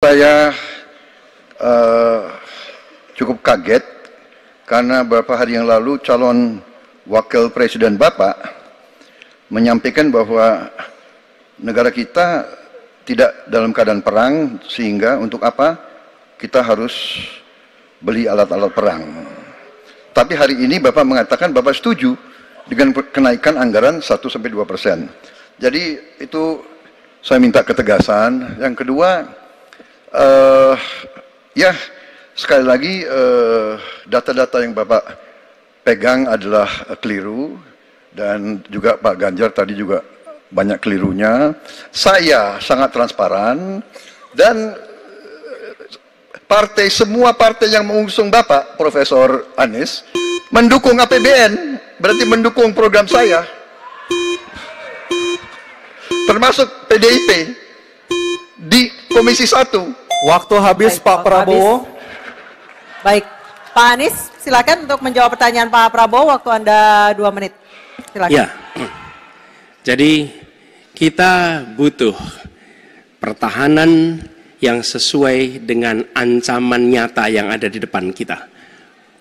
Saya cukup kaget karena beberapa hari yang lalu calon wakil presiden Bapak menyampaikan bahwa negara kita tidak dalam keadaan perang, sehingga untuk apa kita harus beli alat-alat perang. Tapi hari ini Bapak mengatakan Bapak setuju dengan kenaikan anggaran 1-2%. Jadi itu saya minta ketegasan. Yang kedua, ya sekali lagi data-data yang Bapak pegang adalah keliru, dan juga Pak Ganjar tadi juga banyak kelirunya. Saya sangat transparan, dan semua partai yang mengusung Bapak Profesor Anies mendukung APBN, berarti mendukung program saya, termasuk PDIP di Komisi 1. Waktu habis. Baik, Pak Prabowo. Baik, Pak Anies silakan untuk menjawab pertanyaan Pak Prabowo, waktu Anda 2 menit. Silakan. Ya, jadi kita butuh pertahanan yang sesuai dengan ancaman nyata yang ada di depan kita.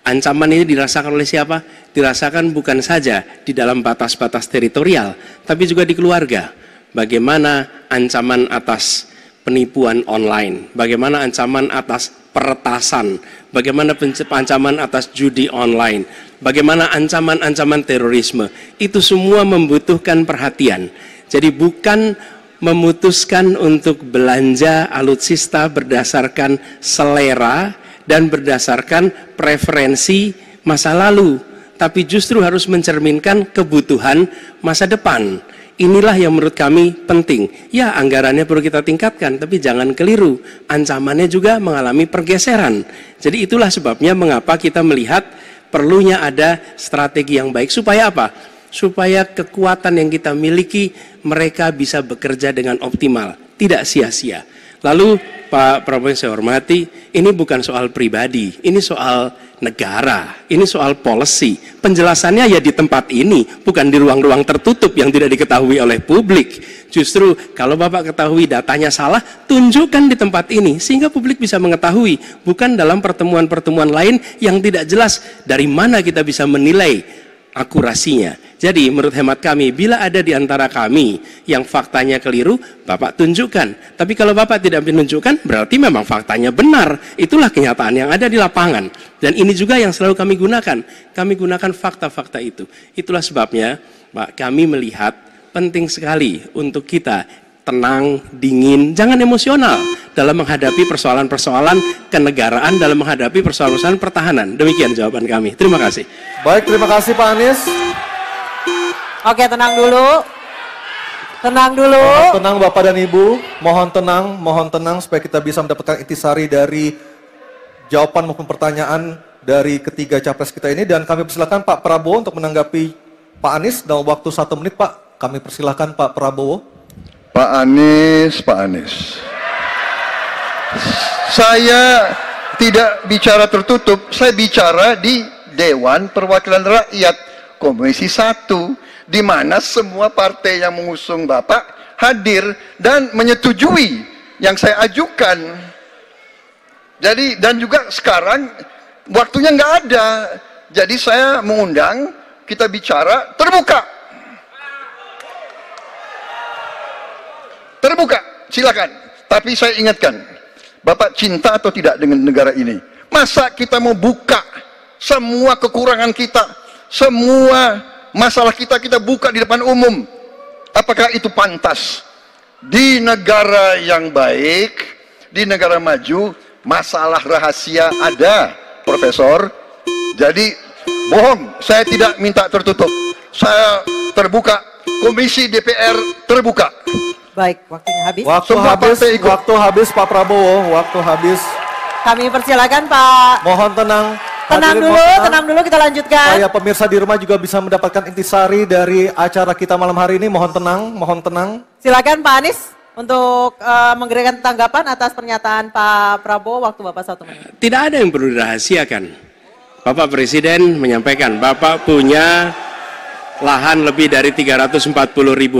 Ancaman ini dirasakan oleh siapa? Dirasakan bukan saja di dalam batas-batas teritorial, tapi juga di keluarga. Bagaimana ancaman atas penipuan online, bagaimana ancaman atas peretasan, bagaimana ancaman atas judi online, bagaimana ancaman-ancaman terorisme. Itu semua membutuhkan perhatian. Jadi bukan memutuskan untuk belanja alutsista berdasarkan selera dan berdasarkan preferensi masa lalu, tapi justru harus mencerminkan kebutuhan masa depan. Inilah yang menurut kami penting. Ya, anggarannya perlu kita tingkatkan, tapi jangan keliru, ancamannya juga mengalami pergeseran. Jadi itulah sebabnya mengapa kita melihat perlunya ada strategi yang baik. Supaya apa? Supaya kekuatan yang kita miliki mereka bisa bekerja dengan optimal, tidak sia-sia. Lalu Pak Prabowo yang saya hormati, ini bukan soal pribadi, ini soal negara, ini soal policy. Penjelasannya ya di tempat ini, bukan di ruang-ruang tertutup yang tidak diketahui oleh publik. Justru kalau Bapak ketahui datanya salah, tunjukkan di tempat ini sehingga publik bisa mengetahui, bukan dalam pertemuan-pertemuan lain yang tidak jelas dari mana kita bisa menilai akurasinya. Jadi menurut hemat kami, bila ada di antara kami yang faktanya keliru, Bapak tunjukkan. Tapi kalau Bapak tidak menunjukkan, berarti memang faktanya benar. Itulah kenyataan yang ada di lapangan. Dan ini juga yang selalu kami gunakan. Kami gunakan fakta-fakta itu. Itulah sebabnya, Pak, kami melihat penting sekali untuk kita tenang, dingin, jangan emosional dalam menghadapi persoalan-persoalan kenegaraan, dalam menghadapi persoalan-persoalan pertahanan. Demikian jawaban kami. Terima kasih. Baik, terima kasih Pak Anies. Oke, tenang dulu. Tenang dulu. Mohon tenang Bapak dan Ibu. Mohon tenang supaya kita bisa mendapatkan intisari dari jawaban maupun pertanyaan dari ketiga capres kita ini. Dan kami persilakan Pak Prabowo untuk menanggapi Pak Anies dalam waktu 1 menit, Pak. Kami persilakan Pak Prabowo. Pak Anies. Saya tidak bicara tertutup, saya bicara di Dewan Perwakilan Rakyat Komisi 1, di mana semua partai yang mengusung Bapak hadir dan menyetujui yang saya ajukan. Jadi, dan juga sekarang waktunya nggak ada, jadi saya mengundang kita bicara terbuka. Terbuka, silakan. Tapi saya ingatkan, Bapak cinta atau tidak dengan negara ini? Masa kita mau buka semua kekurangan kita, semua masalah kita buka di depan umum? Apakah itu pantas? Di negara yang baik, di negara maju, masalah rahasia ada, Profesor. Jadi bohong, saya tidak minta tertutup. Saya terbuka, Komisi DPR terbuka. Baik, waktunya habis. Waktu habis Pak Prabowo, waktu habis. Kami persilakan Pak. Mohon tenang. Tenang dulu, kita lanjutkan. Supaya pemirsa di rumah juga bisa mendapatkan intisari dari acara kita malam hari ini. Mohon tenang. Silakan Pak Anies untuk memberikan tanggapan atas pernyataan Pak Prabowo, waktu Bapak 1 menit. Tidak ada yang perlu dirahasiakan. Bapak Presiden menyampaikan, Bapak punya lahan lebih dari 340.000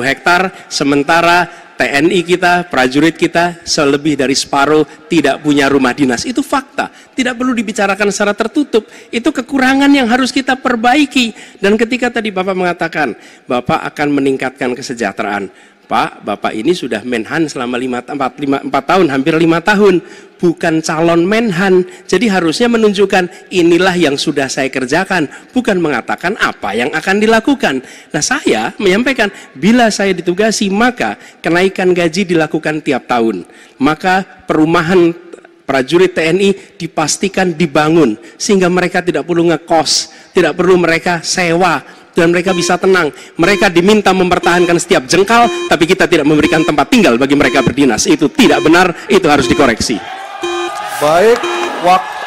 hektar, sementara TNI kita, prajurit kita, selebih dari separuh tidak punya rumah dinas. Itu fakta, tidak perlu dibicarakan secara tertutup. Itu kekurangan yang harus kita perbaiki. Dan ketika tadi Bapak mengatakan, Bapak akan meningkatkan kesejahteraan. Pak, Bapak ini sudah Menhan selama 4 tahun, hampir 5 tahun. Bukan calon Menhan. Jadi harusnya menunjukkan inilah yang sudah saya kerjakan. Bukan mengatakan apa yang akan dilakukan. Nah, saya menyampaikan, bila saya ditugasi, maka kenaikan gaji dilakukan tiap tahun. Maka perumahan prajurit TNI dipastikan dibangun. Sehingga mereka tidak perlu ngekos, tidak perlu mereka sewa. Dan mereka bisa tenang. Mereka diminta mempertahankan setiap jengkal, tapi kita tidak memberikan tempat tinggal bagi mereka berdinas. Itu tidak benar, itu harus dikoreksi. Baik, waktu